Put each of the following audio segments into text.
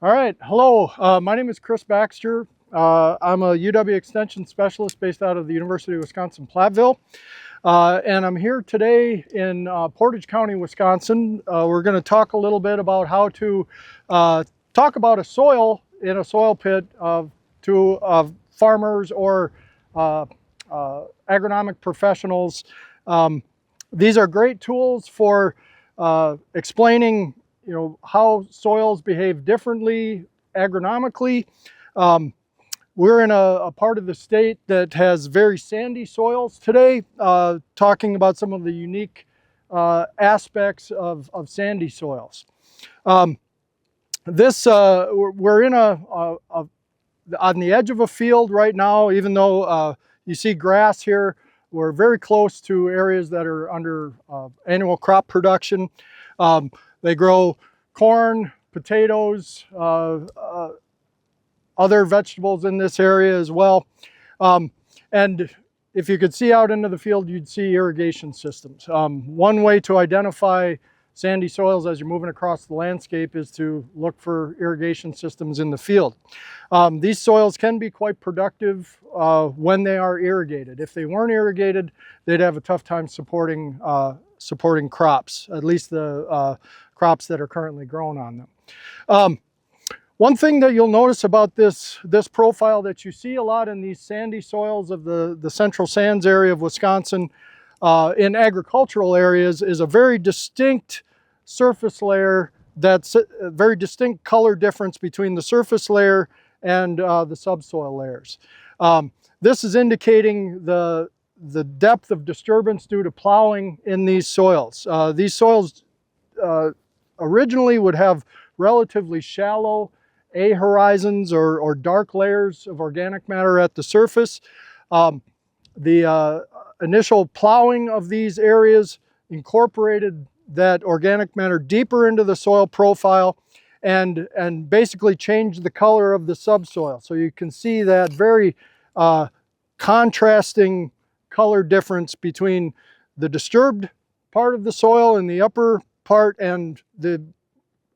All right, hello, my name is Chris Baxter. I'm a UW Extension Specialist based out of the University of Wisconsin-Platteville. And I'm here today in Portage County, Wisconsin. We're going to talk a little bit about how to talk about a soil in a soil pit to farmers or agronomic professionals. These are great tools for explaining how soils behave differently agronomically. We're in a part of the state that has very sandy soils today, talking about some of the unique aspects of sandy soils. We're in on the edge of a field right now. Even though you see grass here, we're very close to areas that are under annual crop production. They grow corn, potatoes, other vegetables in this area as well. And if you could see out into the field, you'd see irrigation systems. One way to identify sandy soils as you're moving across the landscape is to look for irrigation systems in the field. These soils can be quite productive when they are irrigated. If they weren't irrigated, they'd have a tough time supporting crops, at least the crops that are currently grown on them. One thing that you'll notice about this profile that you see a lot in these sandy soils of the central sands area of Wisconsin in agricultural areas is a very distinct surface layer, that's a very distinct color difference between the surface layer and the subsoil layers. This is indicating the depth of disturbance due to plowing in these soils. These soils originally would have relatively shallow A-horizons or dark layers of organic matter at the surface. The initial plowing of these areas incorporated that organic matter deeper into the soil profile and basically changed the color of the subsoil. So you can see that very contrasting color difference between the disturbed part of the soil in the upper part and the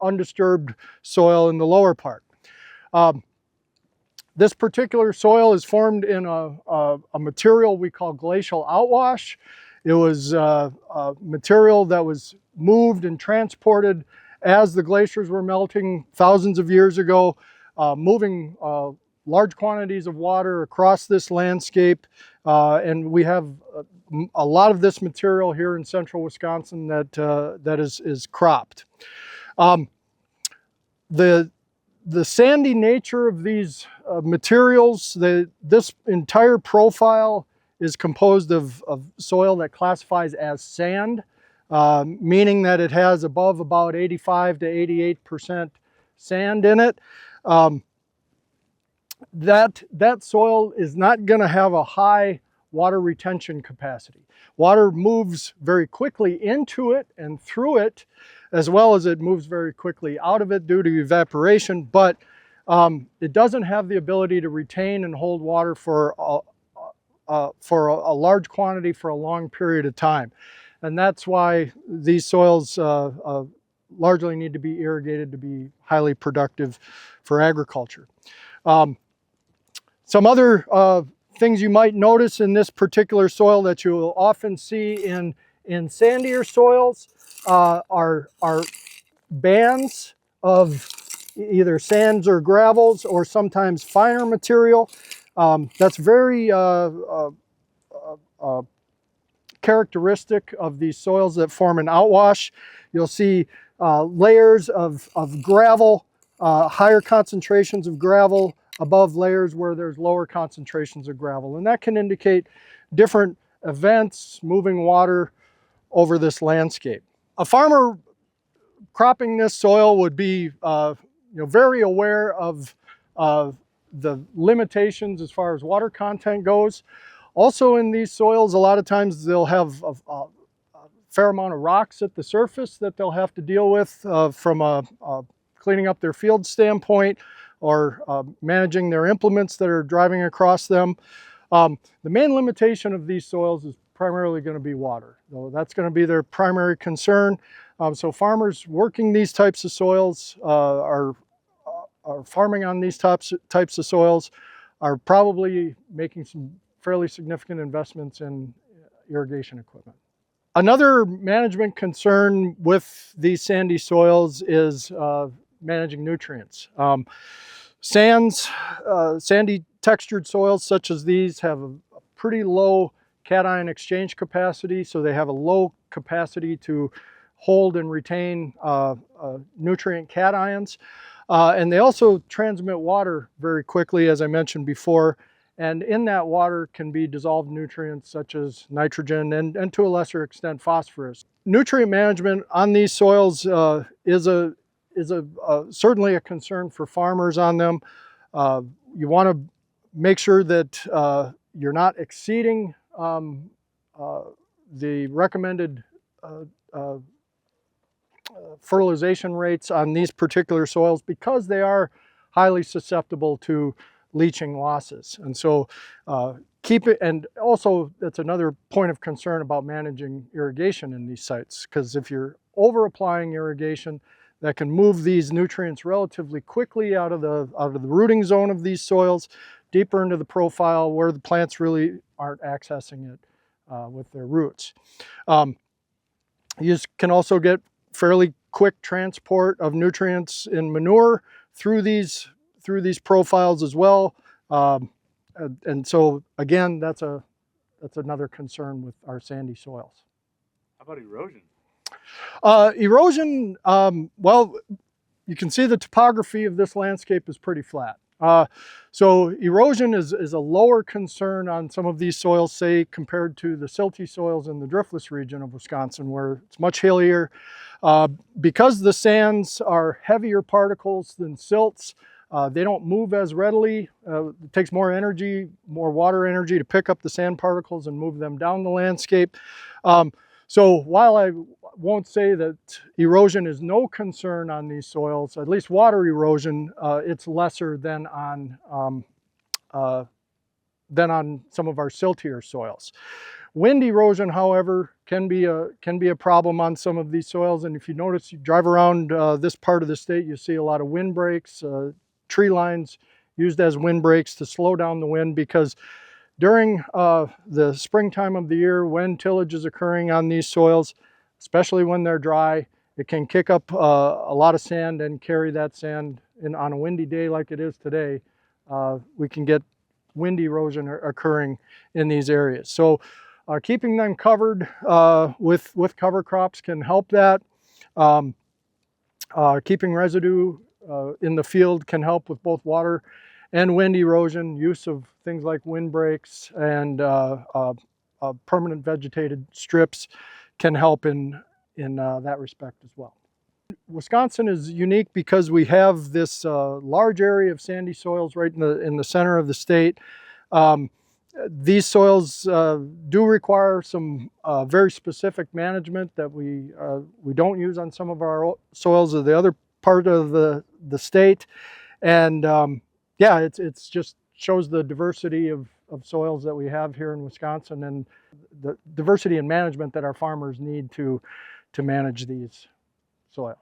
undisturbed soil in the lower part. This particular soil is formed in a material we call glacial outwash. It was a material that was moved and transported as the glaciers were melting thousands of years ago, moving large quantities of water across this landscape. And we have a lot of this material here in central Wisconsin that is cropped. The sandy nature of these materials, this entire profile is composed of soil that classifies as sand, meaning that it has above about 85 to 88% sand in it. That soil is not going to have a high water retention capacity. Water moves very quickly into it and through it, as well as it moves very quickly out of it due to evaporation, but it doesn't have the ability to retain and hold water for a large quantity for a long period of time. And that's why these soils largely need to be irrigated to be highly productive for agriculture. Some other things you might notice in this particular soil that you will often see in sandier soils are bands of either sands or gravels or sometimes finer material. That's very characteristic of these soils that form an outwash. You'll see layers of gravel, higher concentrations of gravel above layers where there's lower concentrations of gravel. And that can indicate different events moving water over this landscape. A farmer cropping this soil would be very aware of the limitations as far as water content goes. Also in these soils, a lot of times they'll have a fair amount of rocks at the surface that they'll have to deal with from a cleaning up their field standpoint or managing their implements that are driving across them. The main limitation of these soils is primarily going to be water. So that's going to be their primary concern. So farmers working these types of soils are are farming on these types of soils are probably making some fairly significant investments in irrigation equipment. Another management concern with these sandy soils is managing nutrients. Sandy textured soils such as these have a pretty low cation exchange capacity, so they have a low capacity to hold and retain nutrient cations. And they also transmit water very quickly, as I mentioned before, and in that water can be dissolved nutrients such as nitrogen and to a lesser extent phosphorus. Nutrient management on these soils is certainly a concern for farmers on them. You want to make sure that you're not exceeding the recommended fertilization rates on these particular soils because they are highly susceptible to leaching losses. And so keep it, and also that's another point of concern about managing irrigation in these sites, because if you're over applying irrigation, that can move these nutrients relatively quickly out of the rooting zone of these soils, deeper into the profile where the plants really aren't accessing it with their roots. You can also get fairly quick transport of nutrients in manure through these profiles as well. And so again, that's another concern with our sandy soils. How about erosion? Erosion, well, you can see the topography of this landscape is pretty flat. So erosion is a lower concern on some of these soils, say, compared to the silty soils in the driftless region of Wisconsin, where it's much hillier. Because the sands are heavier particles than silts, they don't move as readily. It takes more energy, more water energy to pick up the sand particles and move them down the landscape. So while I won't say that erosion is no concern on these soils, at least water erosion, it's lesser than on some of our siltier soils. Wind erosion, however, can be a problem on some of these soils. And if you notice, you drive around this part of the state, you see a lot of windbreaks, tree lines used as windbreaks to slow down the wind, because during the springtime of the year, when tillage is occurring on these soils, especially when they're dry, it can kick up a lot of sand and carry that sand on a windy day like it is today. We can get wind erosion occurring in these areas. So keeping them covered with cover crops can help that. Keeping residue in the field can help with both water and wind erosion. Use of things like windbreaks and permanent vegetated strips can help in that respect as well. Wisconsin is unique because we have this large area of sandy soils right in the center of the state. These soils do require some very specific management that we don't use on some of our soils of the other part of the state. And yeah, it's just shows the diversity of soils that we have here in Wisconsin, and the diversity in management that our farmers need to manage these soils.